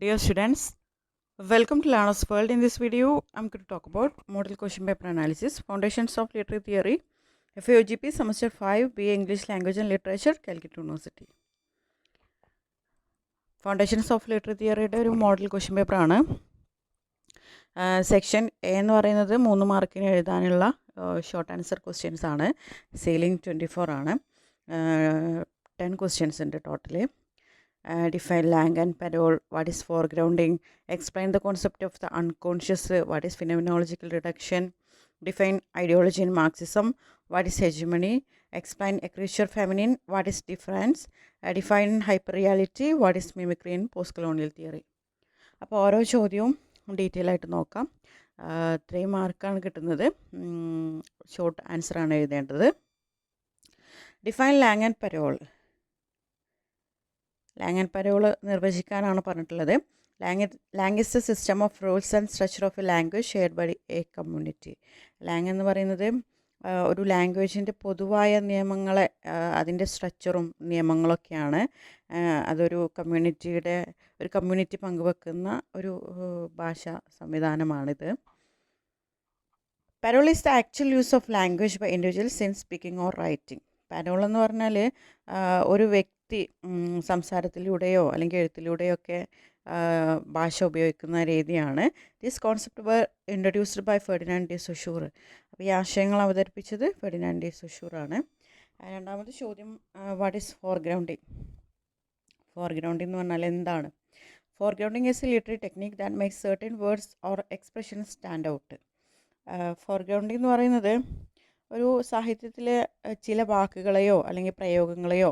Dear students, welcome to Learner's World. In this video, I'm going to talk about Model Question Paper Analysis, Foundations of Literary Theory, FAOGP Semester 5, BA English Language and Literature, Calicut University. Foundations of Literary Theory ഒരു model question പേപ്പറാണ്. Section A എന്ന് പറയുന്നത് 3 മാർക്കിന് എഴുതാനുള്ള short answer questions ആണ്. Sailing 24 ആണ്. 10 questions ഉണ്ട് total. Define Lang and Parole, what is foregrounding, explain the concept of the unconscious, what is phenomenological reduction, define ideology in Marxism, what is hegemony, explain a creature feminine, what is difference, define hyperreality, what is mimicry in post-colonial theory. അപ്പോൾ ഓരോ ചോദ്യവും detail ആയിട്ട് നോക്കാം. 3 മാർക്കാണ് കിട്ടുന്നത്. Short ആൻസറാണ് എഴുതേണ്ടത്. Define langue and parole. Langue and parole നിർവചിക്കാനാണ് പറഞ്ഞിട്ടുള്ളത്. Langue is a system of rules and structure of a language shared by a community. Langue എന്ന് പറയുന്നത് ഒരു ലാംഗ്വേജിൻ്റെ പൊതുവായ നിയമങ്ങളെ, അതിൻ്റെ സ്ട്രക്ചറും നിയമങ്ങളൊക്കെയാണ്. അതൊരു കമ്മ്യൂണിറ്റി പങ്കുവെക്കുന്ന ഒരു ഭാഷാ സംവിധാനമാണിത്. Parole is the actual use of language by individuals in speaking or writing. Parole എന്ന് പറഞ്ഞാൽ ഒരു വ്യക്തി സംസാരത്തിലൂടെയോ അല്ലെങ്കിൽ എഴുത്തിലൂടെയോ ഒക്കെ ഭാഷ ഉപയോഗിക്കുന്ന രീതിയാണ്. This concept were introduced by Ferdinand de Saussure. അപ്പോൾ ഈ ആശയങ്ങൾ അവതരിപ്പിച്ചത് ഫെർഡിനാൻഡ് ഡി സൊഷൂർ ആണ്. രണ്ടാമത് ചോദ്യം, വാട്ട് ഈസ് ഫോർഗ്രൗണ്ടിങ്. ഫോർഗ്രൗണ്ടിങ് എന്ന് പറഞ്ഞാൽ എന്താണ്? Foregrounding is a literary technique that makes certain words or expressions stand out. Foregrounding എന്ന് പറയുന്നത് ഒരു സാഹിത്യത്തിലെ ചില വാക്കുകളെയോ അല്ലെങ്കിൽ പ്രയോഗങ്ങളെയോ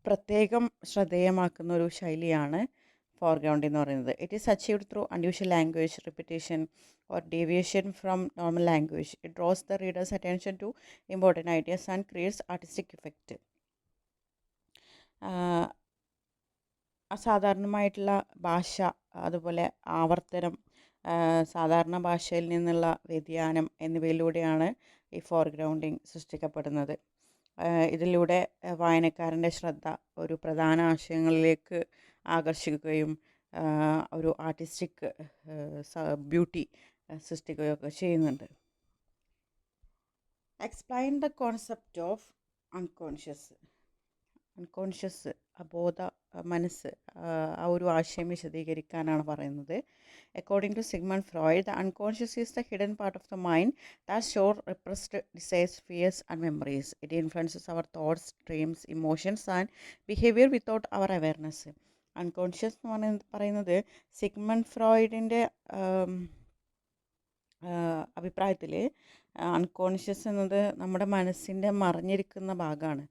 പ്രത്യേകം ശ്രദ്ധേയമാക്കുന്ന ഒരു ശൈലിയാണ് ഫോർഗ്രൗണ്ട് എന്ന് പറയുന്നത്. It is achieved through unusual language, repetition or deviation from normal language. It draws the reader's attention to important ideas and creates artistic effect. അസാധാരണമായിട്ടുള്ള ഭാഷ, അതുപോലെ ആവർത്തനം, സാധാരണ ഭാഷയിൽ നിന്നുള്ള വ്യതിയാനം എന്നിവയിലൂടെയാണ് ഈ ഫോർഗ്രൗണ്ടിങ് സൃഷ്ടിക്കപ്പെടുന്നത്. ഇതിലൂടെ വായനക്കാരൻ്റെ ശ്രദ്ധ ഒരു പ്രധാന ആശയങ്ങളിലേക്ക് ആകർഷിക്കുകയും ഒരു ആർട്ടിസ്റ്റിക് ബ്യൂട്ടി സൃഷ്ടിക്കുകയൊക്കെ ചെയ്യുന്നുണ്ട്. Explain the concept of unconscious. Unconscious, അബോധ മനസ്സ്, ആ ഒരു ആശയം വിശദീകരിക്കാനാണ് പറയുന്നത്. According to Sigmund Freud, the unconscious is the hidden part of the mind that stores repressed desires, fears, and memories. It influences our thoughts, dreams, emotions, and behavior without our awareness. Unconscious എന്ന് പറയുന്നത് Sigmund ഫ്രോയിഡിൻ്റെ അഭിപ്രായത്തിൽ unconscious എന്നത് നമ്മുടെ മനസ്സിൻ്റെ മറഞ്ഞിരിക്കുന്ന ഭാഗമാണ്.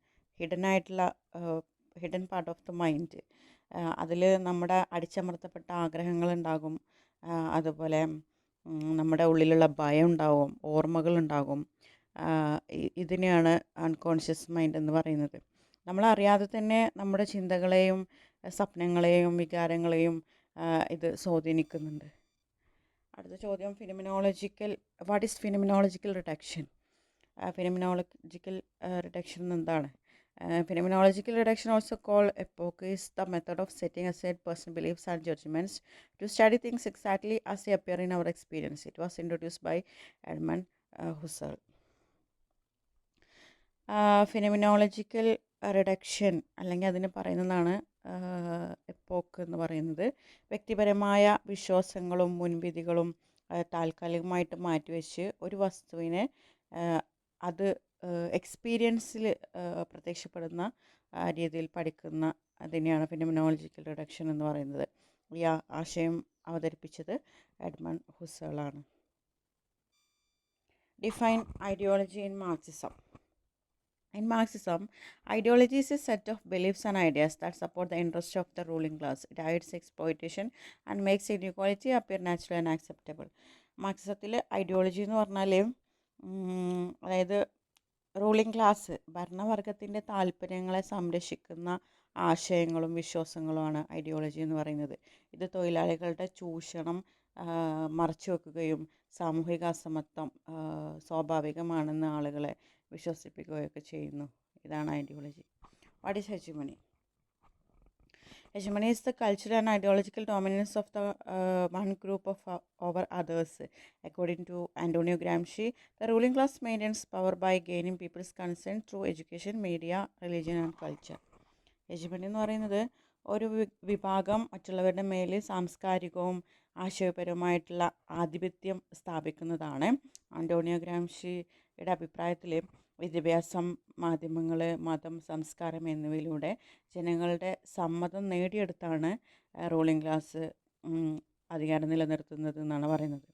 Hidden part of the mind. അതിൽ നമ്മുടെ അടിച്ചമർത്തപ്പെട്ട ആഗ്രഹങ്ങളുണ്ടാകും, അതുപോലെ നമ്മുടെ ഉള്ളിലുള്ള ഭയം ഉണ്ടാവും, ഓർമ്മകളുണ്ടാകും. ഇതിനെയാണ് അൺകോൺഷ്യസ് മൈൻഡ് എന്ന് പറയുന്നത്. നമ്മളറിയാതെ തന്നെ നമ്മുടെ ചിന്തകളെയും സ്വപ്നങ്ങളെയും വികാരങ്ങളെയും ഇത് സ്വാധീനിക്കുന്നുണ്ട്. അടുത്ത ചോദ്യം, what is phenomenological reduction. Phenomenological reduction എന്താണ്? Phenomenological reduction, also called epoch, is the method of setting aside personal beliefs and judgments to study things exactly as they appear in our experience. It was introduced by Edmund Husserl. Phenomenological reduction അല്ലെങ്കിൽ അതിന് പറയുന്നതാണ് എപ്പോക്ക് എന്ന് പറയുന്നത്. വ്യക്തിപരമായ വിശ്വാസങ്ങളും മുൻവിധികളും താൽക്കാലികമായിട്ട് മാറ്റിവെച്ച് ഒരു വസ്തുവിനെ അത് എക്സ്പീരിയൻസിൽ പ്രത്യക്ഷപ്പെടുന്ന രീതിയിൽ പഠിക്കുന്ന അതിനെയാണ് ഫിനോമിനോളജിക്കൽ റിഡക്ഷൻ എന്ന് പറയുന്നത്. ഈ ആശയം അവതരിപ്പിച്ചത് എഡ്മണ്ട് ഹുസേളാണ്. Define ideology in Marxism. In Marxism, ideology is a set of beliefs and ideas that support the interests of the ruling class. It hides exploitation and makes inequality appear natural and acceptable. മാർക്സിസത്തിൽ ideology എന്ന് പറഞ്ഞാൽ അതായത് ruling class, ഭരണവർഗത്തിൻ്റെ താല്പര്യങ്ങളെ സംരക്ഷിക്കുന്ന ആശയങ്ങളും വിശ്വാസങ്ങളുമാണ് ideology എന്ന് പറയുന്നത്. ഇത് തൊഴിലാളികളുടെ ചൂഷണം മറച്ചു വെക്കുകയും സാമൂഹിക അസമത്വം സ്വാഭാവികമാണെന്ന് ആളുകളെ വിശ്വസിപ്പിക്കുകയൊക്കെ ചെയ്യുന്നു. ഇതാണ് ideology. What is hegemony? Hegemony is the cultural and ideological dominance of the one group over others. According to Antonio Gramsci, the ruling class maintains power by gaining people's consent through education, media, religion, and culture. Hegemony എന്ന് പറയുന്നത് ഒരു വിഭാഗം മറ്റുള്ളവരുടെ മേൽ സാംസ്കാരികവും ആശയപരവുമായിട്ടുള്ള ആധിപത്യം സ്ഥാപിക്കുന്നതാണ്. Antonio ഗ്രാംഷിയുടെ അഭിപ്രായത്തിൽ വിദ്യാഭ്യാസം, മാധ്യമങ്ങൾ, മതം, സംസ്കാരം എന്നിവയിലൂടെ ജനങ്ങളുടെ സമ്മതം നേടിയെടുത്താണ് റൂളിംഗ് ക്ലാസ് അധികാരം നിലനിർത്തുന്നത് എന്നാണ് പറയുന്നത്.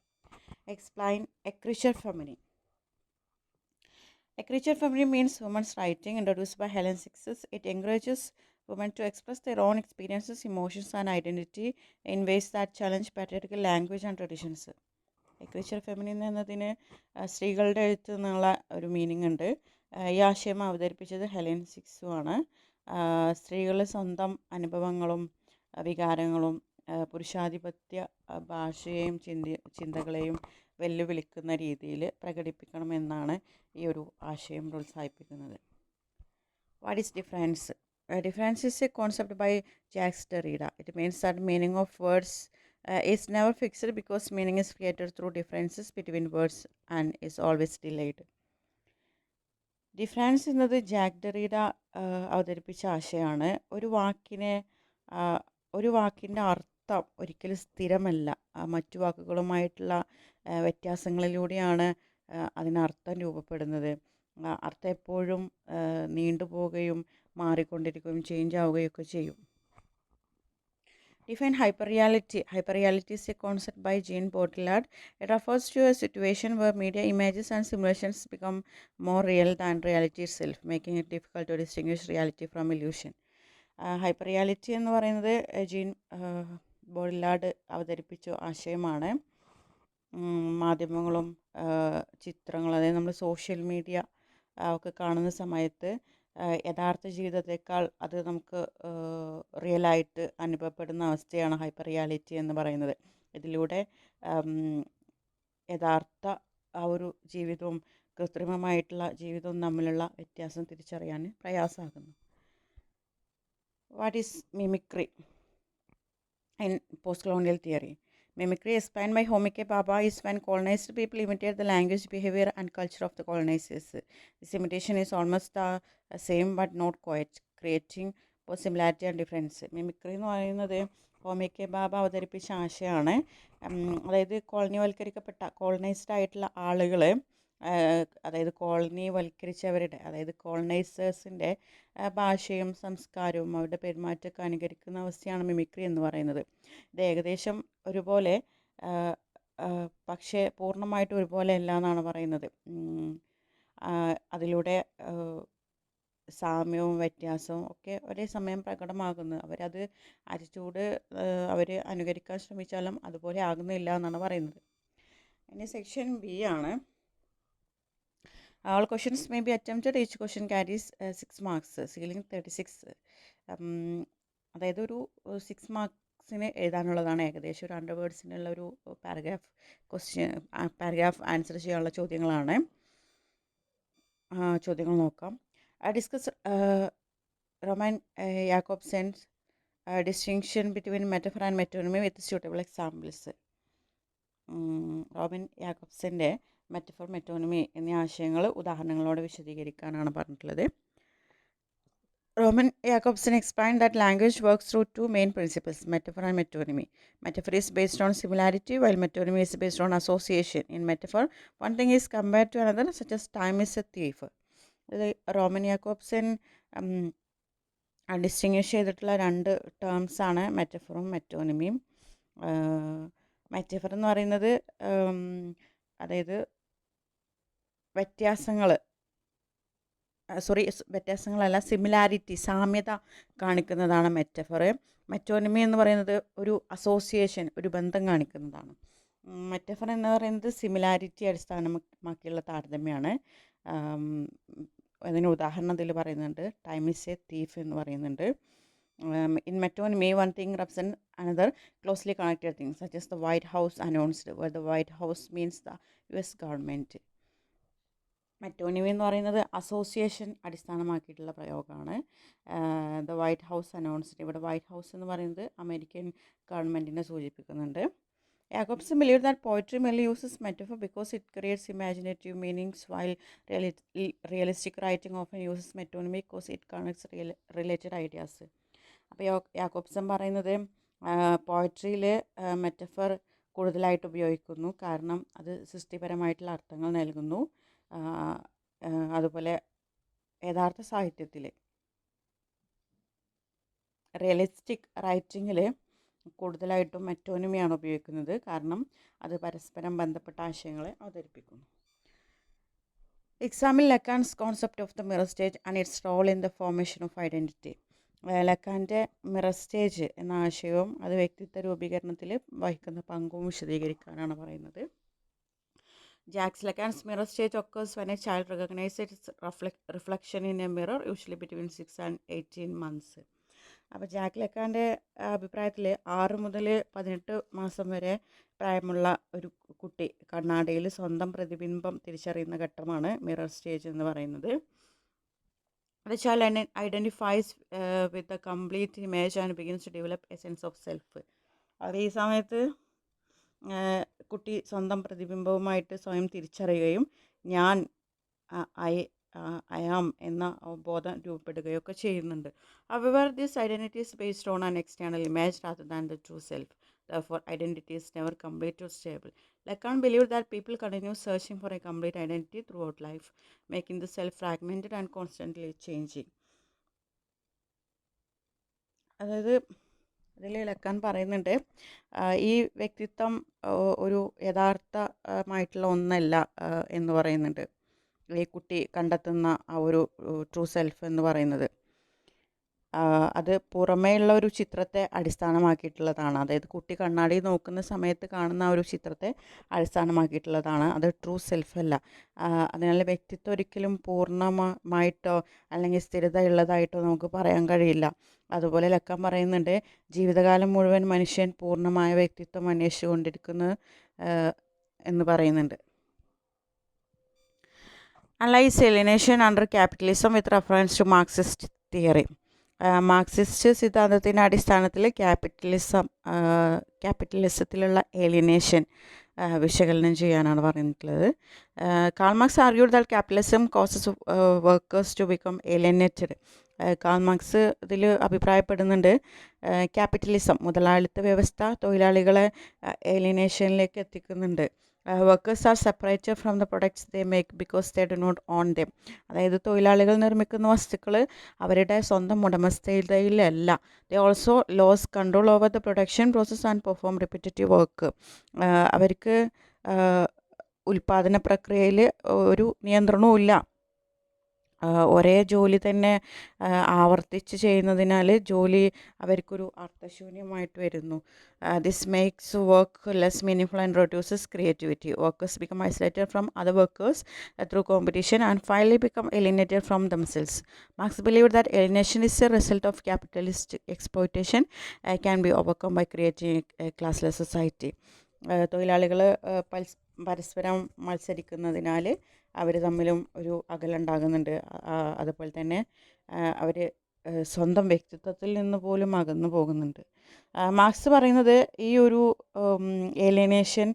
Explain a creature feminine. A creature feminine means women's writing, introduced by Helen Sixtus. It encourages women to express their own experiences, emotions, and identity in ways that challenge patriarchal language and traditions. A creature feminine എന്നതിന് സ്ത്രീകളുടെ എഴുത്ത് എന്നുള്ള ഒരു meaning ഉണ്ട്. ഈ ആശയം അവതരിപ്പിച്ചത് Helen സിക്സു ആണ്. സ്ത്രീകൾ സ്വന്തം അനുഭവങ്ങളും വികാരങ്ങളും പുരുഷാധിപത്യ ഭാഷയെയും ചിന്തകളെയും വെല്ലുവിളിക്കുന്ന രീതിയിൽ പ്രകടിപ്പിക്കണമെന്നാണ് ഈ ഒരു ആശയം പ്രോത്സാഹിപ്പിക്കുന്നത്. What is difference? Difference is a concept by Jacques Derrida. It means that meaning of words is never fixed because meaning is created through differences between words and is always delayed. Difference എന്നത് Jack ഡെറീഡ അവതരിപ്പിച്ച ആശയമാണ്. ഒരു വാക്കിൻ്റെ അർത്ഥം ഒരിക്കലും സ്ഥിരമല്ല. മറ്റു വാക്കുകളുമായിട്ടുള്ള വ്യത്യാസങ്ങളിലൂടെയാണ് അതിനർത്ഥം രൂപപ്പെടുന്നത്. അർത്ഥം എപ്പോഴും നീണ്ടുപോവുകയും മാറിക്കൊണ്ടിരിക്കുകയും ചേഞ്ച് ആവുകയൊക്കെ ചെയ്യും. Define hyperreality. Hyperreality is a concept by Jean Baudrillard. It refers to a situation where media images and simulations become more real than reality itself, making it difficult to distinguish reality from illusion. ഹൈപ്പർറിയാലിറ്റി എന്ന് പറയുന്നത് gene ബോഡിലാർഡ് അവതരിപ്പിച്ച ആശയമാണ്. മാധ്യമങ്ങളും ചിത്രങ്ങളും, അതായത് നമ്മൾ social media ഒക്കെ കാണുന്ന സമയത്ത് യഥാർത്ഥ ജീവിതത്തേക്കാൾ അത് നമുക്ക് റിയലായിട്ട് അനുഭവപ്പെടുന്ന അവസ്ഥയാണ് ഹൈപ്പർ റിയാലിറ്റി എന്ന് പറയുന്നത്. ഇതിലൂടെ യഥാർത്ഥ ആ ഒരു ജീവിതവും കൃത്രിമമായിട്ടുള്ള ജീവിതവും തമ്മിലുള്ള വ്യത്യാസം തിരിച്ചറിയാൻ പ്രയാസമാകുന്നു. What is mimicry in post colonial theory? Mimicry, explained by Homike Bhabha, is when colonized people imitate the language, behavior, and culture of the colonizers. This imitation is almost the same but not quite, creating both similarity and difference. Mimicry എന്ന് പറയുന്നത് ഹോമിക്കെ ബാബ അവതരിപ്പിച്ച ആശയമാണ്. അതായത് colonised ആയിട്ടുള്ള ആളുകൾ, അതായത് കോളനിവൽക്കരിച്ചവരുടെ, അതായത് കോളനൈസേഴ്സിൻ്റെ ഭാഷയും സംസ്കാരവും അവരുടെ പെരുമാറ്റമൊക്കെ അനുകരിക്കുന്ന അവസ്ഥയാണ് മിമിക്രി എന്ന് പറയുന്നത്. ഇത് ഏകദേശം ഒരുപോലെ, പക്ഷേ പൂർണ്ണമായിട്ടും ഒരുപോലെ അല്ല എന്നാണ് പറയുന്നത്. അതിലൂടെ സാമ്യവും വ്യത്യാസവും ഒക്കെ ഒരേ സമയം പ്രകടമാകുന്നു. അവരത് ആറ്റിറ്റ്യൂഡ് അവർ അനുകരിക്കാൻ ശ്രമിച്ചാലും അതുപോലെ ആകുന്നില്ല എന്നാണ് പറയുന്നത്. ഇനി സെക്ഷൻ ബി ആണ്. All questions may be attempted. Each question carries 6 marks, ceiling 36. അതായത് ഒരു 6 മാർക്സിന് എഴുതാനുള്ളതാണ്. ഏകദേശം ഒരു 100 വേർഡ്സിനുള്ള ഒരു പാരഗ്രാഫ് ആൻസർ ചെയ്യാനുള്ള ചോദ്യങ്ങളാണ്. ചോദ്യങ്ങൾ നോക്കാം. Discuss Roman Jakobson's distinction between metaphor and metonymy with suitable examples. Robin യാക്കോബ്സൻ്റെ മെറ്റഫർ, മെറ്റോണിമി എന്നീ ആശയങ്ങൾ ഉദാഹരണങ്ങളോടെ വിശദീകരിക്കാനാണ് പറഞ്ഞിട്ടുള്ളത്. Roman Jacobson explained that language works through two main principles, metaphor and metonymy. Metaphor is based on similarity, while metonymy is based on association. In metaphor, one thing is compared to another, such as time is a thief. Roman Jakobson distinguish ചെയ്തിട്ടുള്ള 2 ടേംസാണ് മെറ്റഫറും മെറ്റോണിമിയും. Metaphor എന്ന് പറയുന്നത് അതായത് വ്യത്യാസങ്ങളല്ല, similarity, സാമ്യത കാണിക്കുന്നതാണ് metaphor. Metonymy എന്ന് പറയുന്നത് ഒരു association, ഒരു ബന്ധം കാണിക്കുന്നതാണ്. മെറ്റഫർ എന്ന് പറയുന്നത് സിമിലാരിറ്റി അടിസ്ഥാനമാക്കിയുള്ള താരതമ്യമാണ്. അതിന് ഉദാഹരണം ഇതിൽ പറയുന്നുണ്ട്. ടൈം ഈസ് എ തീഫ് എന്ന് പറയുന്നുണ്ട്. In metonymy, one thing represents another closely connected thing, such as the White House announced, where the White House means the US government. Metonymy എന്ന് പറയുന്നത് അസോസിയേഷൻ അടിസ്ഥാനമാക്കിയിട്ടുള്ള പ്രയോഗമാണ്. The white house announced. ഇവിടെ white house എന്ന് പറയുന്നത് American ഗവൺമെൻറ്റിനെ സൂചിപ്പിക്കുന്നുണ്ട്. Jacobson believed that poetry merely uses metaphor because it creates imaginative meanings, while realistic writing often uses metonymy because it connects related ideas. അപ്പോൾ യാക്കോബ്സൺ പറയുന്നത് പോയട്രിയിൽ metaphor കൂടുതലായിട്ട് ഉപയോഗിക്കുന്നു, കാരണം അത് സൃഷ്ടിപരമായിട്ടുള്ള അർത്ഥങ്ങൾ നൽകുന്നു. അതുപോലെ യഥാർത്ഥ സാഹിത്യത്തിൽ റിയലിസ്റ്റിക് റൈറ്റിങ്ങിൽ കൂടുതലായിട്ടും മെറ്റോണിമിയാണ് ഉപയോഗിക്കുന്നത്, കാരണം അത് പരസ്പരം ബന്ധപ്പെട്ട ആശയങ്ങളെ അവതരിപ്പിക്കുന്നു. Example Lacan's concept of the mirror stage and its role in the formation of identity. ലക്കാൻ്റെ മിറർ സ്റ്റേജ് എന്ന ആശയവും അത് വ്യക്തിത്വ രൂപീകരണത്തിൽ വഹിക്കുന്ന പങ്കും വിശദീകരിക്കാനാണ് പറയുന്നത്. Jacques Lacan's mirror stage occurs when a child recognise its reflection in a mirror usually between 6 and 18 months. അപ്പോൾ ജാക്ക് ലക്കാൻ്റെ അഭിപ്രായത്തിൽ 6 മുതൽ 18 മാസം വരെ പ്രായമുള്ള ഒരു കുട്ടി കണ്ണാടിയിൽ സ്വന്തം പ്രതിബിംബം തിരിച്ചറിയുന്ന ഘട്ടമാണ് മിറർ സ്റ്റേജ് എന്ന് പറയുന്നത്. The child identifies with the complete image and begins to develop a sense of self. അത് ഈ സമയത്ത് കുട്ടി സ്വന്തം പ്രതിബിംബവുമായിട്ട് സ്വയം തിരിച്ചറിയുകയും ഞാൻ ഐ ആം എന്ന ബോധം രൂപപ്പെടുകയൊക്കെ ചെയ്യുന്നുണ്ട്. However, this identity is based on an external image rather than the true self. Therefore, identity is never complete or stable. Lacan believed that people continue searching for a complete identity throughout life, making the self fragmented and constantly changing. അതായത് അതിൽ ലക്കാൻ പറയുന്നുണ്ട്, ഈ വ്യക്തിത്വം ഒരു യഥാർത്ഥമായിട്ടുള്ള ഒന്നല്ല എന്ന് പറയുന്നുണ്ട്. ഈ കുട്ടി കണ്ടെത്തുന്ന ആ ഒരു ട്രൂ സെൽഫ് എന്ന് പറയുന്നത് അത് പുറമേയുള്ള ഒരു ചിത്രത്തെ അടിസ്ഥാനമാക്കിയിട്ടുള്ളതാണ്. അതായത് കുട്ടി കണ്ണാടി നോക്കുന്ന സമയത്ത് കാണുന്ന ആ ഒരു ചിത്രത്തെ അടിസ്ഥാനമാക്കിയിട്ടുള്ളതാണ്, അത് ട്രൂ സെൽഫ് അല്ല. അതിനാൽ വ്യക്തിത്വം ഒരിക്കലും പൂർണ്ണമായിട്ടോ അല്ലെങ്കിൽ സ്ഥിരതയുള്ളതായിട്ടോ നമുക്ക് പറയാൻ കഴിയില്ല. അതുപോലെ ലക്കാൻ പറയുന്നുണ്ട്, ജീവിതകാലം മുഴുവൻ മനുഷ്യൻ പൂർണ്ണമായ വ്യക്തിത്വം അന്വേഷിച്ചു കൊണ്ടിരിക്കുന്നു എന്ന് പറയുന്നുണ്ട്. Analyze alienation under capitalism with reference to Marxist theory. Marxist സിദ്ധാന്തത്തിൻ്റെ അടിസ്ഥാനത്തിൽ ക്യാപിറ്റലിസത്തിലുള്ള ഏലിയനേഷൻ വിശകലനം ചെയ്യാനാണ് പറഞ്ഞിട്ടുള്ളത്. Karl Marx argued that capitalism causes workers to become alienated. Karl Marx ഇതിൽ അഭിപ്രായപ്പെടുന്നുണ്ട്, ക്യാപിറ്റലിസം മുതലാളിത്ത വ്യവസ്ഥ തൊഴിലാളികളെ ഏലിയനേഷനിലേക്ക് എത്തിക്കുന്നുണ്ട്. Workers are separated from the products they make because they do not own them. അതായത് തൊഴിലാളികൾ നിർമ്മിക്കുന്ന വസ്തുക്കൾ അവരുടെ സ്വന്തം ഉടമസ്ഥതയിലല്ല. They also lose control over the production process and perform repetitive work. അവർക്ക് ഉൽപ്പാദന പ്രക്രിയയിൽ ഒരു നിയന്ത്രണവും ഇല്ല. ഒരേ ജോലി തന്നെ ആവർത്തിച്ച് ചെയ്യുന്നതിനാൽ ജോലി അവർക്കൊരു അർത്ഥശൂന്യമായിട്ട് വരുന്നു. This makes work less meaningful and reduces creativity. Workers become isolated from other workers through competition and finally become alienated from themselves. Marx believe that alienation is a result of capitalist exploitation can be overcome by creating a classless society. തൊഴിലാളികൾ പരസ്പരം മത്സരിക്കുന്നതിനാൽ അവർ തമ്മിലും ഒരു അകലുണ്ടാകുന്നുണ്ട്. അതുപോലെ തന്നെ അവർ സ്വന്തം വ്യക്തിത്വത്തിൽ നിന്ന് പോലും അകന്നു പോകുന്നുണ്ട്. മാർക്സ് പറയുന്നത് ഈ ഒരു ഏലിയനേഷൻ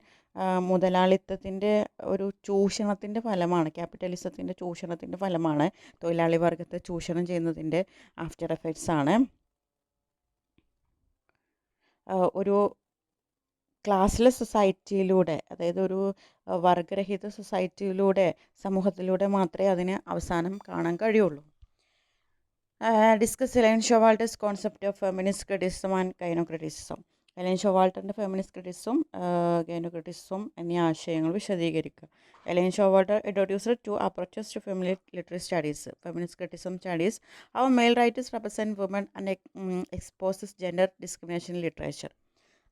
മുതലാളിത്തത്തിൻ്റെ ഒരു ചൂഷണത്തിൻ്റെ ഫലമാണ്, ക്യാപിറ്റലിസത്തിൻ്റെ ചൂഷണത്തിൻ്റെ ഫലമാണ്, തൊഴിലാളി വർഗത്തെ ചൂഷണം ചെയ്യുന്നതിൻ്റെ ആഫ്റ്റർ എഫക്ട്സ് ആണ്. ഒരു ക്ലാസ്ലെസ് സൊസൈറ്റിയിലൂടെ, അതായത് ഒരു വർഗരഹിത സൊസൈറ്റിയിലൂടെ, സമൂഹത്തിലൂടെ മാത്രമേ അതിന് അവസാനം കാണാൻ കഴിയുള്ളൂ. Discuss Elaine Showalter's concept of feminist criticism and gynocriticism. Elaine ഷോവാൾട്ടറിൻ്റെ ഫെമിനിസ്റ്റ് ക്രിറ്റിസിസും ഗൈനോക്രിറ്റിസിസും എന്നീ ആശയങ്ങൾ വിശദീകരിക്കുക. Elaine Showalter introduced two approaches to feminist literary studies. Feminist criticism studies how male writers represent women and exposes gender discrimination in literature.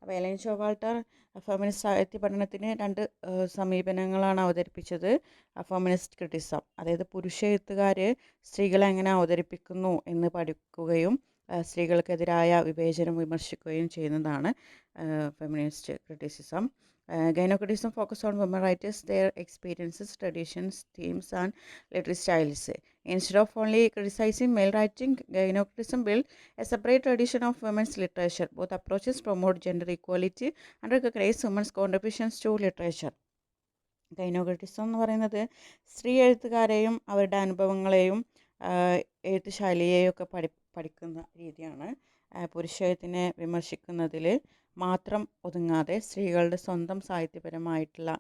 അപ്പോൾ Ellen Showalter feminist സാഹിത്യ പഠനത്തിന് 2 സമീപനങ്ങളാണ് അവതരിപ്പിച്ചത്. ഫെമിനിസ്റ്റ് ക്രിറ്റിസം, അതായത് പുരുഷ എഴുത്തുകാർ സ്ത്രീകളെ എങ്ങനെ അവതരിപ്പിക്കുന്നു എന്ന് പഠിക്കുകയും സ്ത്രീകൾക്കെതിരായ വിവേചനം വിമർശിക്കുകയും ചെയ്യുന്നതാണ് feminist criticism. Gynocratism focuses on women writers, their experiences, traditions, themes, and literary styles. Instead of only criticizing male writing, gynocratism built a separate tradition of women's literature. Both approaches promote gender equality and recognize women's contributions to literature. ഗൈനോക്രറ്റിസം എന്ന് പറയുന്നത് സ്ത്രീ എഴുത്തുകാരെയും അവരുടെ അനുഭവങ്ങളെയും എഴുത്ത് ശൈലിയെയും ഒക്കെ പഠിക്കുന്ന രീതിയാണ്. പുരുഷ എഴുത്തിനെ വിമർശിക്കുന്നതിൽ മാത്രം ഒതുങ്ങാതെ സ്ത്രീകളുടെ സ്വന്തം സാഹിത്യപരമായിട്ടുള്ള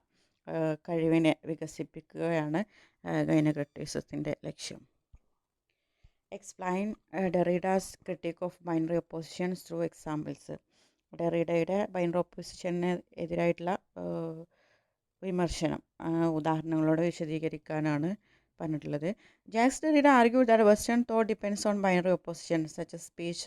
കഴിവിനെ വികസിപ്പിക്കുകയാണ് ഗൈനോക്രറ്റിസത്തിൻ്റെ ലക്ഷ്യം. Explain Derrida's critique of binary oppositions through examples. ഡെറിഡയുടെ ബൈനറി ഒപ്പോസിഷന് എതിരായിട്ടുള്ള വിമർശനം ഉദാഹരണങ്ങളോടെ വിശദീകരിക്കാനാണ് പറഞ്ഞിട്ടുള്ളത്. Jacques Derrida argued that western thought depends on binary opposition such as speech,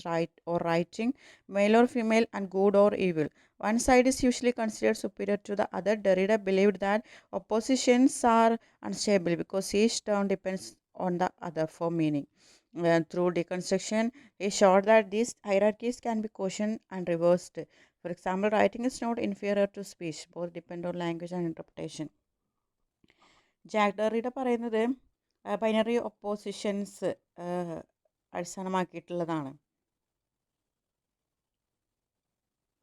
writing, male or female and good or evil. One side is usually considered superior to the other. Derrida believed that oppositions are unstable because each term depends on the other for meaning. Through deconstruction, he showed that these hierarchies can be questioned and reversed. For example, writing is not inferior to speech. Both depend on language and interpretation. Jack Derrida പറയുന്നത് binary oppositions അടിസ്ഥാനമാക്കിയിട്ടുള്ളതാണ്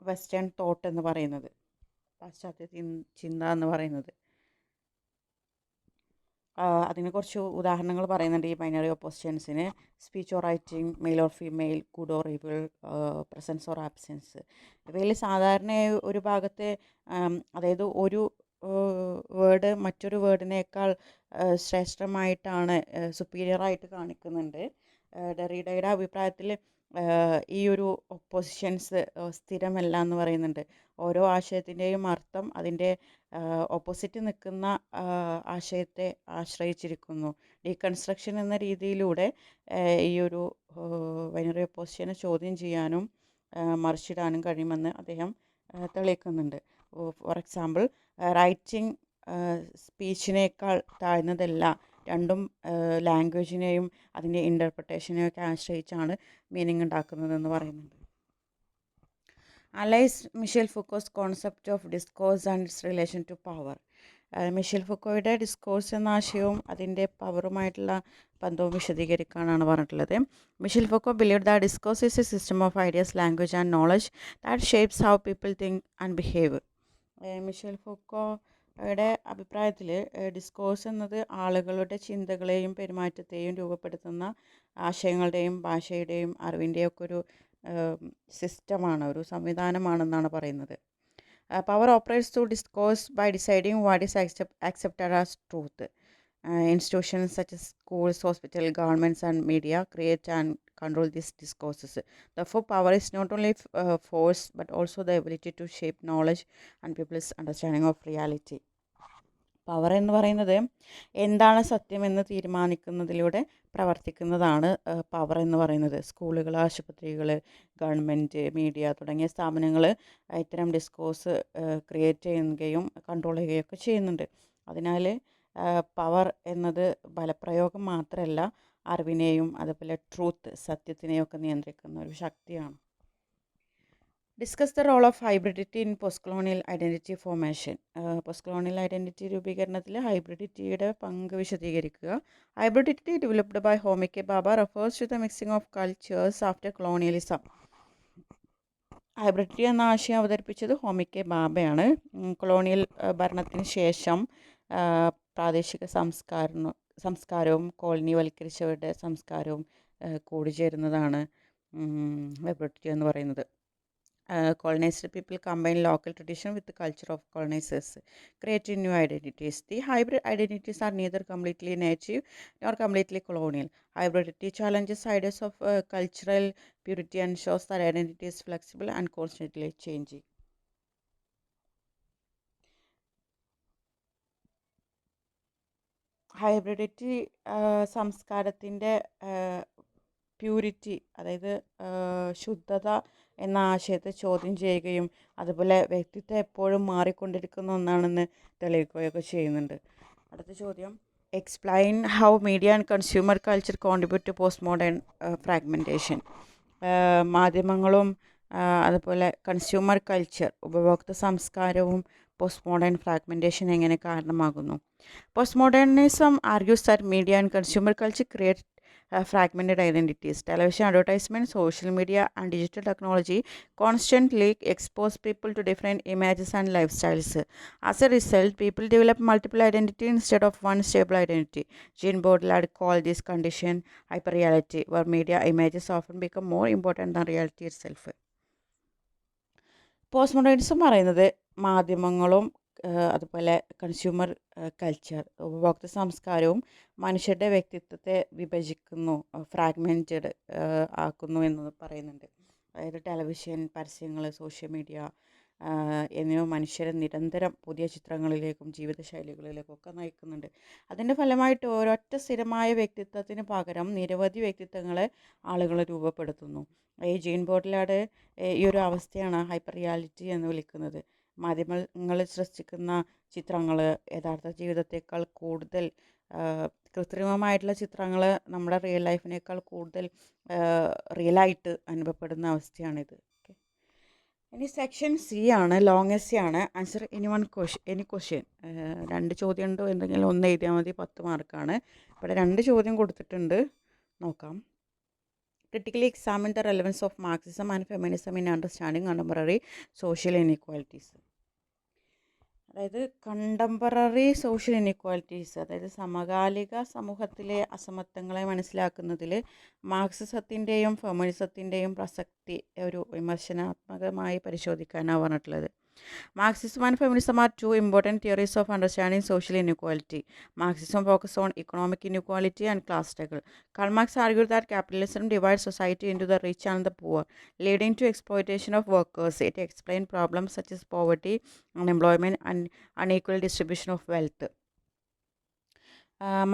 western thought എന്ന് പറയുന്നത്, പാശ്ചാത്യ ചിന്ത എന്ന് പറയുന്നത്. അതിന് കുറച്ച് ഉദാഹരണങ്ങൾ പറയുന്നുണ്ട് ഈ ബൈനറി ഒപ്പോസിഷൻസിന്. Speech or writing, male or female, good or evil, presence or absence. ഇവയിൽ സാധാരണ ഒരു ഭാഗത്തെ അതായത് ഒരു വേർഡ് മറ്റൊരു വേർഡിനേക്കാൾ ശ്രേഷ്ഠമായിട്ടാണ്, സുപ്പീരിയറായിട്ട് കാണിക്കുന്നുണ്ട്. ഡെറിഡയുടെ അഭിപ്രായത്തിൽ ഈ ഒരു ഒപ്പോസിഷൻസ് സ്ഥിരമല്ല എന്ന് പറയുന്നുണ്ട്. ഓരോ ആശയത്തിൻ്റെയും അർത്ഥം അതിൻ്റെ ഓപ്പോസിറ്റ് നിൽക്കുന്ന ആശയത്തെ ആശ്രയിച്ചിരിക്കുന്നു. ഡീകൺസ്ട്രക്ഷൻ എന്ന രീതിയിലൂടെ ഈ ഒരു ബൈനറി ഒപ്പോസിഷനെ ചോദ്യം ചെയ്യാനും മറിച്ചിടാനും കഴിയുമെന്ന് അദ്ദേഹം തെളിയിക്കുന്നുണ്ട്. ഫോർ എക്സാമ്പിൾ, റൈറ്റിംഗ് സ്പീച്ചിനേക്കാൾ താഴ്ന്നതല്ല, രണ്ടും ലാംഗ്വേജിനെയും അതിൻ്റെ ഇൻ്റർപ്രിട്ടേഷനെയും ഒക്കെ ആശ്രയിച്ചാണ് മീനിങ് ഉണ്ടാക്കുന്നതെന്ന് പറയുന്നുണ്ട്. Analyse Michel Foucault's concept of discourse and its relation to power. Michel ഫുക്കോയുടെ ഡിസ്കോഴ്സ് എന്ന ആശയവും അതിൻ്റെ പവറുമായിട്ടുള്ള ബന്ധവും വിശദീകരിക്കാനാണ് പറഞ്ഞിട്ടുള്ളത്. Michel Foucault believe that discourse is a system of ideas, language and knowledge that shapes how people think and behave. Michel ഫുക്കോയുടെ അഭിപ്രായത്തിൽ ഡിസ്കോഴ്സ് എന്നത് ആളുകളുടെ ചിന്തകളെയും പെരുമാറ്റത്തെയും രൂപപ്പെടുത്തുന്ന ആശയങ്ങളുടെയും ഭാഷയുടെയും അറിവിൻ്റെയും ഒക്കെ ഒരു സിസ്റ്റമാണ്, ഒരു സംവിധാനമാണെന്നാണ് പറയുന്നത്. Power operates through discourse by deciding what is accepted as truth. Institutions such as schools, hospitals, governments and media create and control these discourses. Therefore, power is not only force but also the ability to shape knowledge and people's understanding of reality. Power എന്ന് പറയുന്നത് എന്താണ് സത്യമെന്ന് തീരുമാനിക്കുന്നതിലൂടെ പ്രവർത്തിക്കുന്നതാണ് power എന്ന് പറയുന്നത്. സ്കൂളുകൾ, ആശുപത്രികൾ, government, media തുടങ്ങിയ സ്ഥാപനങ്ങൾ ഇത്തരം ഡിസ്കോഴ്സ് ക്രിയേറ്റ് ചെയ്യുകയും കൺട്രോൾ ചെയ്യുകയൊക്കെ ചെയ്യുന്നുണ്ട്. അതിനാൽ പവർ എന്നത് ബലപ്രയോഗം മാത്രമല്ല, അറിവിനെയും അതുപോലെ ട്രൂത്ത്, സത്യത്തിനെയും ഒക്കെ നിയന്ത്രിക്കുന്ന ഒരു ശക്തിയാണ്. Discuss the role of hybridity in post colonial identity formation. Post colonial identity രൂപീകരണത്തിൽ ഹൈബ്രിഡിറ്റിയുടെ പങ്ക് വിശദീകരിക്കുക. Hybridity developed by Homi K Bhabha refers to the mixing of cultures after colonialism. Hybridity എന്ന ആശയം അവതരിപ്പിച്ചത് ഹോമി കെ ഭാഭയാണ്. കൊളോണിയൽ ഭരണത്തിന് ശേഷം പ്രാദേശിക സംസ്കാരവും കോളനിവൽക്കരിച്ചവരുടെ സംസ്കാരവും കൂടിച്ചേരുന്നതാണ് ഹൈബ്രിഡിറ്റി എന്ന് പറയുന്നത്. Colonized people combine local tradition with the culture of colonizers, creating new identities. The hybrid identities are neither completely native nor completely colonial. Hybridity challenges ideas of cultural purity and shows that identity is flexible and constantly changing. ഹൈബ്രിഡിറ്റി സംസ്കാരത്തിൻ്റെ purity, അതായത് ശുദ്ധത എന്ന ആശയത്തെ ചോദ്യം ചെയ്യുകയും അതുപോലെ വ്യക്തിത്വം എപ്പോഴും മാറിക്കൊണ്ടിരിക്കുന്ന ഒന്നാണെന്ന് തെളിയിക്കുകയൊക്കെ ചെയ്യുന്നുണ്ട്. അടുത്ത ചോദ്യം, explain how media and consumer culture contribute to post modern fragmentation. മാധ്യമങ്ങളും അതുപോലെ കൺസ്യൂമർ കൾച്ചർ, ഉപഭോക്തൃ സംസ്കാരവും പോസ്റ്റ് മോഡേൺ ഫ്രാഗ്മെൻറ്റേഷൻ എങ്ങനെ കാരണമാകുന്നു? Post modernism argues that media and consumer culture create fragmented identities. Television advertisement, social media, and digital technology constantly expose people to different images and lifestyles. As a result, people develop multiple identity instead of one stable identity. Jean Baudrillard called this condition hyperreality, where media images often become more important than reality itself. Post modernism പറയുന്നത് മാധ്യമങ്ങളും അതുപോലെ consumer culture, ഉപഭോക്തൃ സംസ്കാരവും മനുഷ്യരുടെ വ്യക്തിത്വത്തെ വിഭജിക്കുന്നു, fragmented ആക്കുന്നു എന്ന് പറയുന്നുണ്ട്. അതായത് ടെലിവിഷൻ, പരസ്യങ്ങൾ, സോഷ്യൽ മീഡിയ എന്നിവ മനുഷ്യരെ നിരന്തരം പുതിയ ചിത്രങ്ങളിലേക്കും ജീവിതശൈലികളിലേക്കും ഒക്കെ നയിക്കുന്നുണ്ട്. അതിൻ്റെ ഫലമായിട്ട് ഒരൊറ്റ സ്ഥിരമായ വ്യക്തിത്വത്തിന് പകരം നിരവധി വ്യക്തിത്വങ്ങളെ ആളുകൾ രൂപപ്പെടുത്തുന്നു. ഈ ജീൻ ബോഡ്ലാർഡ് ഈ ഒരു അവസ്ഥയാണ് ഹൈപ്പർ റിയാലിറ്റി എന്ന് വിളിക്കുന്നത്. മാധ്യമങ്ങൾ സൃഷ്ടിക്കുന്ന ചിത്രങ്ങൾ യഥാർത്ഥ ജീവിതത്തേക്കാൾ കൂടുതൽ കൃത്രിമമായിട്ടുള്ള ചിത്രങ്ങൾ നമ്മുടെ റിയൽ ലൈഫിനേക്കാൾ കൂടുതൽ റിയലായിട്ട് അനുഭവപ്പെടുന്ന അവസ്ഥയാണിത്. ഓക്കെ, ഇനി സെക്ഷൻ സി ആണ്, ലോങ് എസ് ആണ്. Answer any question. 2 ചോദ്യം ഉണ്ടോ, എന്തെങ്കിലും ഒന്ന് എഴുതിയാൽ മതി, 10 മാർക്കാണ്. ഇവിടെ 2 ചോദ്യം കൊടുത്തിട്ടുണ്ട്, നോക്കാം. Critically examine the relevance of Marxism and feminism in understanding contemporary social inequalities. അതായത് കണ്ടംപററി സോഷ്യൽ ഇനീക്വാലിറ്റീസ്, അതായത് സമകാലിക സമൂഹത്തിലെ അസമത്വങ്ങളെ മനസ്സിലാക്കുന്നതിൽ മാർക്സിസത്തിൻ്റെയും ഫെമിനിസത്തിൻ്റെയും പ്രസക്തി ഒരു വിമർശനാത്മകമായി പരിശോധിക്കാനാണ് പറഞ്ഞിട്ടുള്ളത്. Marxism and feminism are two important theories of understanding social inequality. Marxism focuses on economic inequality and class struggle. Karl Marx argued that capitalism divides society into the rich and the poor, leading to exploitation of workers. It explained problems such as poverty, unemployment, and unequal distribution of wealth.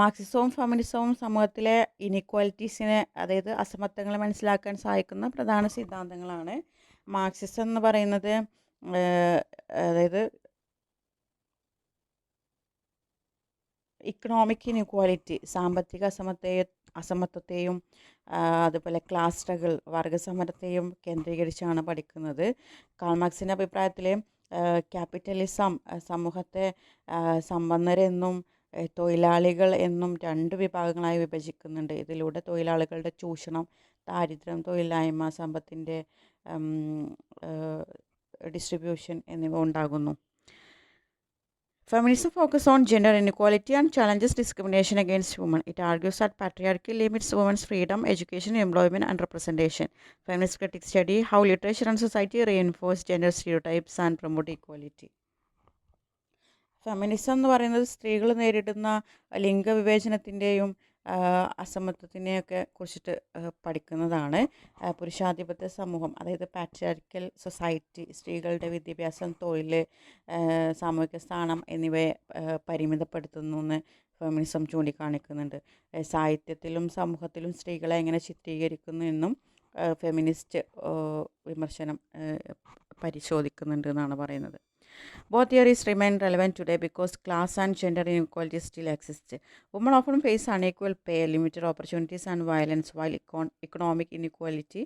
മാർക്സിസവും ഫെമിനിസവും സമൂഹത്തിലെ ഇനീക്വാലിറ്റീസിനെ, അതായത് അസമത്വങ്ങളെ മനസ്സിലാക്കാൻ സഹായിക്കുന്ന പ്രധാന സിദ്ധാന്തങ്ങളാണ്. Marxism എന്ന് പറയുന്നത് അതായത് economic inequality, സാമ്പത്തിക അസമത്വത്തെയും അതുപോലെ ക്ലാസ് സ്ട്രഗിൾ, വർഗസമരത്തെയും കേന്ദ്രീകരിച്ചാണ് പഠിക്കുന്നത്. കാൾ മാർക്സിൻ്റെ അഭിപ്രായത്തിൽ ക്യാപിറ്റലിസം സമൂഹത്തെ സമ്പന്നരെന്നും തൊഴിലാളികൾ എന്നും 2 വിഭാഗങ്ങളായി വിഭജിക്കുന്നുണ്ട്. ഇതിലൂടെ തൊഴിലാളികളുടെ ചൂഷണം, ദാരിദ്ര്യം, തൊഴിലില്ലായ്മ, സമ്പത്തിൻ്റെ ഡിസ്ട്രിബ്യൂഷൻ എന്നിവ ഉണ്ടാകുന്നു. Feminism focuses on gender inequality and challenges discrimination against women. It argues that patriarchy limits women's freedom, education, employment, and representation. Feminist critics study how literature and society reinforce gender stereotypes and promote equality. Feminism എന്ന് പറയുന്നത് സ്ത്രീകൾ നേരിടുന്ന ലിംഗവിവേചനത്തിൻ്റെയും അസമത്വത്തിനെയൊക്കെ കുറിച്ചിട്ട് പഠിക്കുന്നതാണ്. പുരുഷാധിപത്യ സമൂഹം, അതായത് patriarchal society, സ്ത്രീകളുടെ വിദ്യാഭ്യാസം, തൊഴിൽ, സാമൂഹിക സ്ഥാനം എന്നിവയെ പരിമിതപ്പെടുത്തുന്നു എന്ന് ഫെമിനിസം ചൂണ്ടിക്കാണിക്കുന്നുണ്ട്. സാഹിത്യത്തിലും സമൂഹത്തിലും സ്ത്രീകളെ എങ്ങനെ ചിത്രീകരിക്കുന്നു എന്നും ഫെമിനിസ്റ്റ് വിമർശനം പരിശോധിക്കുന്നുണ്ട് എന്നാണ് പറയുന്നത്. Both theories remain relevant today because class and gender inequality still exist. Women often face unequal pay, limited opportunities, and violence, while economic inequality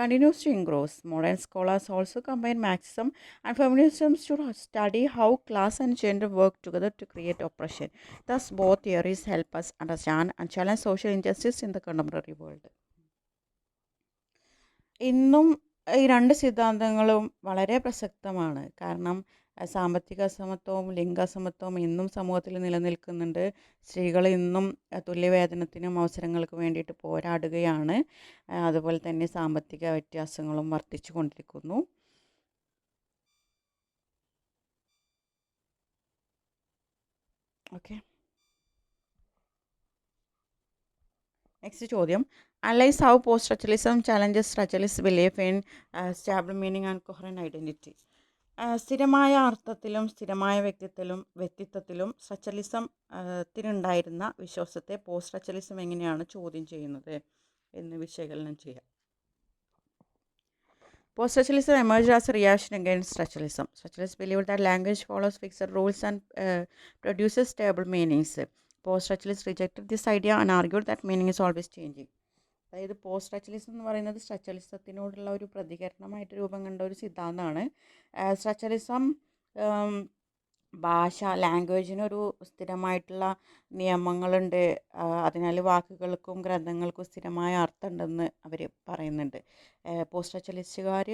continues to increase. Modern scholars also combine Marxism and feminism to study how class and gender work together to create oppression. Thus, both theories help us understand and challenge social injustice in the contemporary world. ഇന്നും ഈ 2 സിദ്ധാന്തങ്ങളും വളരെ പ്രസക്തമാണ്. കാരണം സാമ്പത്തിക അസമത്വവും ലിംഗാസമത്വവും ഇന്നും സമൂഹത്തിൽ നിലനിൽക്കുന്നുണ്ട്. സ്ത്രീകൾ ഇന്നും തുല്യവേതനത്തിനും അവസരങ്ങൾക്ക് വേണ്ടിയിട്ട് പോരാടുകയാണ്. അതുപോലെ തന്നെ സാമ്പത്തിക വ്യത്യാസങ്ങളും വർദ്ധിച്ചു കൊണ്ടിരിക്കുന്നു. ഓക്കെ, നെക്സ്റ്റ് ചോദ്യം. Analyse how post structuralism challenges structuralist belief in stable meaning and coherent identity. സ്ഥിരമായ അർത്ഥത്തിലും സ്ഥിരമായ വ്യക്തിത്വത്തിലും സ്ട്രക്ചറലിസത്തിനുണ്ടായിരുന്ന വിശ്വാസത്തെ പോസ്റ്റ് സ്ട്രക്ചറലിസം എങ്ങനെയാണ് ചോദ്യം ചെയ്യുന്നത് എന്ന് വിശകലനം ചെയ്യാം. Post structuralism emerged as a reaction against structuralism. Structuralists believed that language follows fixed rules and produces stable meanings. Post structuralists rejected this idea and argued that meaning is always changing. അതായത് post structuralism എന്ന് പറയുന്നത് സ്ട്രക്ചറലിസത്തിനോടുള്ള ഒരു പ്രതികരണമായിട്ട് രൂപം കണ്ട ഒരു സിദ്ധാന്തമാണ്. Structuralism ലാംഗ്വേജിനൊരു സ്ഥിരമായിട്ടുള്ള നിയമങ്ങളുണ്ട്. അതിനാൽ വാക്കുകൾക്കും ഗ്രന്ഥങ്ങൾക്കും സ്ഥിരമായ അർത്ഥമുണ്ടെന്ന് അവർ പറയുന്നുണ്ട്. പോസ്റ്റ് സ്ട്രക്ചറലിസ്റ്റുകാർ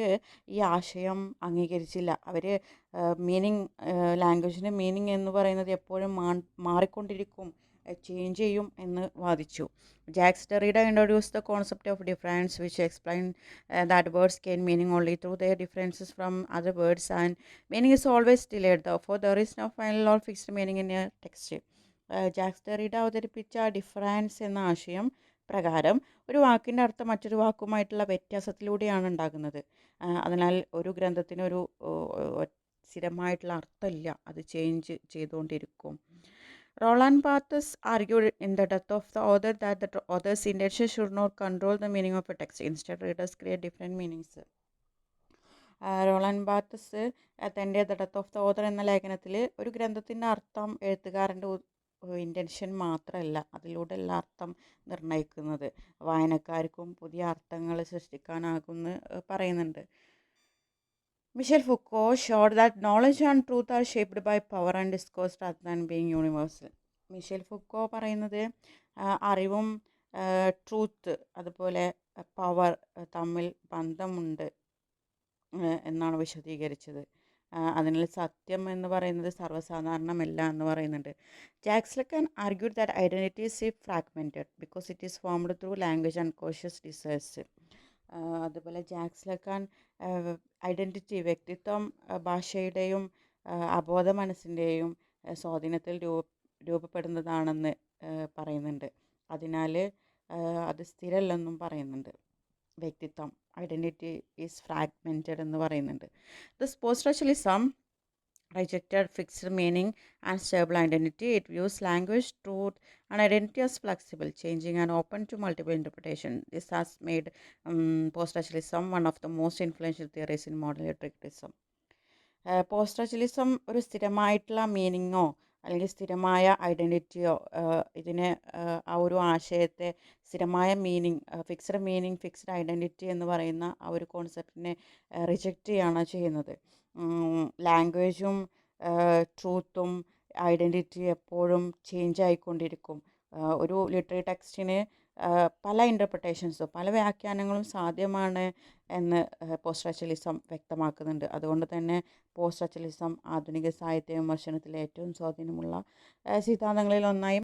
ഈ ആശയം അംഗീകരിച്ചില്ല. അവർ ലാംഗ്വേജിൻ്റെ മീനിങ് എന്ന് പറയുന്നത് എപ്പോഴും മാറിക്കൊണ്ടിരിക്കും, ചേഞ്ച് ചെയ്യും എന്ന് വാദിച്ചു. Jacques Derrida introduced the concept of difference, which explained that words gain meaning only through their differences from other words, and meaning is always delayed. Therefore, there is no final or fixed meaning in a text. Jacques Derrida അവതരിപ്പിച്ച difference എന്ന ആശയം പ്രകാരം ഒരു വാക്കിൻ്റെ അർത്ഥം മറ്റൊരു വാക്കുമായിട്ടുള്ള വ്യത്യാസത്തിലൂടെയാണ് ഉണ്ടാകുന്നത്. അതിനാൽ ഒരു ഗ്രന്ഥത്തിന് ഒരു സ്ഥിരമായിട്ടുള്ള അർത്ഥമില്ല, അത് ചേഞ്ച് ചെയ്തുകൊണ്ടിരിക്കും. Roland Barthes argued in The Death of the Author that the author's intention should not control the meaning of a text. Instead, readers create different meanings. റോളൻ ബാർത്തസ് തൻ്റെ the death of the author എന്ന ലേഖനത്തിൽ ഒരു ഗ്രന്ഥത്തിൻ്റെ അർത്ഥം എഴുത്തുകാരൻ്റെ intention മാത്രമല്ല, അതിലൂടെയുള്ള അർത്ഥം നിർണ്ണയിക്കുന്നത് വായനക്കാർക്കും പുതിയ അർത്ഥങ്ങൾ സൃഷ്ടിക്കാനാകുമെന്ന് പറയുന്നുണ്ട്. Michel Foucault showed that knowledge and truth are shaped by power and discourse rather than being universal. Michel Foucault പറയുന്നത് അറിവും ട്രൂത്ത് അതുപോലെ പവർ തമ്മിൽ ബന്ധമുണ്ട് എന്നാണ് വിശദീകരിച്ചത്. അതിനാൽ സത്യം എന്ന് പറയുന്നത് സർവ്വസാധാരണമല്ല എന്ന് പറയുന്നുണ്ട്. Jacques Lacan argued that identity is fragmented because it is formed through language and conscious desires. അതുപോലെ ജാക്സ് ലക്കാൻ ഐഡൻറ്റിറ്റി വ്യക്തിത്വം ഭാഷയുടെയും അബോധ മനസ്സിൻ്റെയും സ്വാധീനത്തിൽ രൂപപ്പെടുന്നതാണെന്ന് പറയുന്നുണ്ട്. അതിനാൽ അത് സ്ഥിരമല്ലെന്നും പറയുന്നുണ്ട്. വ്യക്തിത്വം ഐഡൻറ്റിറ്റി ഈസ് ഫ്രാഗ്മെൻറ്റഡ് എന്ന് പറയുന്നുണ്ട്. This post structuralism rejected fixed meaning and stable identity. It views language, truth, and identity as flexible, changing, and open to multiple interpretation. This has made post-structuralism one of the most influential theories in modern literary criticism. Post structuralism ഒരു സ്ഥിരമായിട്ടുള്ള മീനിങ്ങോ അല്ലെങ്കിൽ സ്ഥിരമായ ഐഡൻറ്റിറ്റിയോ ഇതിനെ ആ ഒരു ആശയത്തെ സ്ഥിരമായ meaning, fixed identity എന്ന് പറയുന്ന ആ ഒരു കോൺസെപ്റ്റിനെ റിജക്റ്റ് ചെയ്യുകയാണ് ചെയ്യുന്നത്. ലാംഗ്വേജും ട്രൂത്തും ഐഡൻറ്റിറ്റി എപ്പോഴും ചേഞ്ച് ആയിക്കൊണ്ടിരിക്കും. ഒരു ലിറ്റററി ടെക്സ്റ്റിന് പല ഇൻ്റർപ്രിട്ടേഷൻസും പല വ്യാഖ്യാനങ്ങളും സാധ്യമാണ് എന്ന് പോസ്റ്റ് സ്ട്രക്ചറലിസം വ്യക്തമാക്കുന്നുണ്ട്. അതുകൊണ്ട് തന്നെ പോസ്റ്റ് സ്ട്രക്ചറലിസം ആധുനിക സാഹിത്യ വിമർശനത്തിലെ ഏറ്റവും സ്വാധീനമുള്ള സിദ്ധാന്തങ്ങളിൽ ഒന്നായി